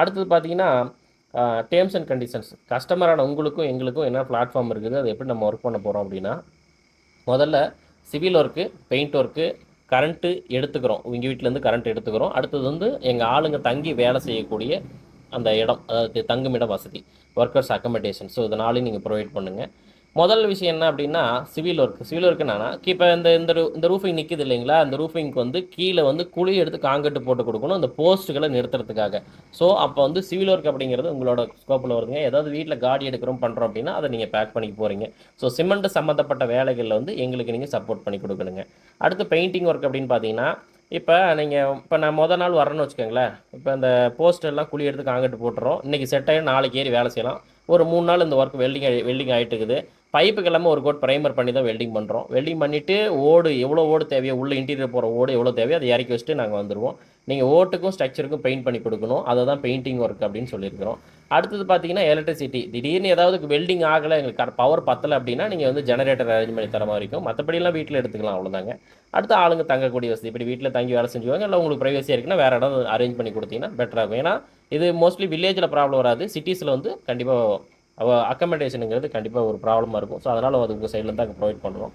அடுத்தது பார்த்தீங்கன்னா, terms and conditions. கஸ்டமரான உங்களுக்கும் எங்களுக்கும் என்ன பிளாட்ஃபார்ம் இருக்குது, அது எப்படி நம்ம ஒர்க் பண்ண போகிறோம் அப்படின்னா, முதல்ல civil work, paint work, current எடுத்துக்கிறோம். உங்கள் வீட்டிலேருந்து கரண்ட் எடுத்துக்கிறோம். அடுத்தது வந்து எங்கள் ஆளுங்க தங்கி வேலை செய்யக்கூடிய அந்த இடம், அதாவது தங்குமிட வசதி, ஒர்க்கர்ஸ் அக்கமடேஷன். ஸோ இது 4யும் நீங்கள் ப்ரொவைட் பண்ணுங்கள். முதல் விஷயம் என்ன அப்படின்னா, சிவில் ஒர்க் என்னன்னா, இப்போ இந்த ரூஃபிங் நிற்கிது இல்லைங்களா, அந்த ரூஃபிங்க்கு வந்து கீழே வந்து குழி எடுத்து காங்கிரீட் போட்டு கொடுக்கணும், அந்த போஸ்ட்டுகளை நிறுத்துறதுக்காக. ஸோ அப்போ வந்து சிவில் ஒர்க் அப்படிங்கிறது உங்களோட ஸ்கோப்பில் வருதுங்க. ஏதாவது வீட்டில் காடி எடுக்கிறோம் பண்ணுறோம் அப்படின்னா அதை நீங்கள் பேக் பண்ணி போகிறீங்க. ஸோ சிமெண்ட் சம்மந்தப்பட்ட வேலைகளில் வந்து எங்களுக்கு நீங்கள் சப்போர்ட் பண்ணி கொடுக்கணுங்க. அடுத்து பெயிண்டிங் ஒர்க் அப்படின்னு பார்த்தீங்கன்னா, இப்போ நான் நாள் வரேன்னு வச்சுக்கோங்களேன். இப்போ இந்த போஸ்ட் எல்லாம் குழி எடுத்து காங்கிரீட் போட்டுறோம். இன்றைக்கி செட் ஆகி நாளைக்கு ஏறி வேலை செய்யலாம். ஒரு 3 நாள் இந்த ஒர்க் வெல்டிங் ஆகிட்டு இருக்குது. பைப்புக்கு எல்லாமே ஒரு கோட் ப்ரைமர் பண்ணி தான் வெல்டிங் பண்ணுறோம். வெல்டிங் பண்ணிவிட்டு எவ்வளோ ஓடு தேவையோ, உள்ள இன்டீரியர் போகிற ஓடு எவ்வளோ தேவையோ அதை இறக்கி வச்சுட்டு நாங்கள் வந்துடுவோம். நீங்கள் ஓட்டுக்கும் ஸ்ட்ரக்சருக்கும் பெயிண்ட் பண்ணி கொடுக்கணும். அதை தான் பெயிண்டிங் ஒர்க் அப்படின்னு சொல்லியிருக்கிறோம். அடுத்தது பார்த்தீங்கன்னா எலக்ட்ரிசிட்டி. திடீர்னு ஏதாவது வெல்டிங் ஆகலை, எங்களுக்கு பவர் பத்தலை அப்படின்னா நீங்கள் வந்து ஜெனரேட்டர் அரேஞ்ச் பண்ணி தர மாதிரி இருக்கும். மற்றபடியெல்லாம் வீட்டில் எடுத்துக்கலாம், அவ்வளோதாங்க. அடுத்து ஆளுங்க தங்கக்கூடிய வசதி. இப்படி வீட்டில் தங்கி வேலை செஞ்சுவாங்க. இல்லை உங்களுக்கு ப்ரைவசியாக இருக்குன்னா வேறு இடம் அரேஞ்ச் பண்ணி கொடுத்தீங்கன்னா பெட்டராக இருக்கும். ஏன்னா இது மோஸ்ட்லி வில்லேஜில் ப்ராப்ளம் வராது, சிட்டிஸில் வந்து கண்டிப்பாக அக்கமடேஷனுங்கிறது கண்டிப்பாக ஒரு ப்ராப்ளமாக இருக்கும். ஸோ அதனால் அது உங்கள் சைட்லேருந்து தான் ப்ரொவைட் பண்ணுறோம்.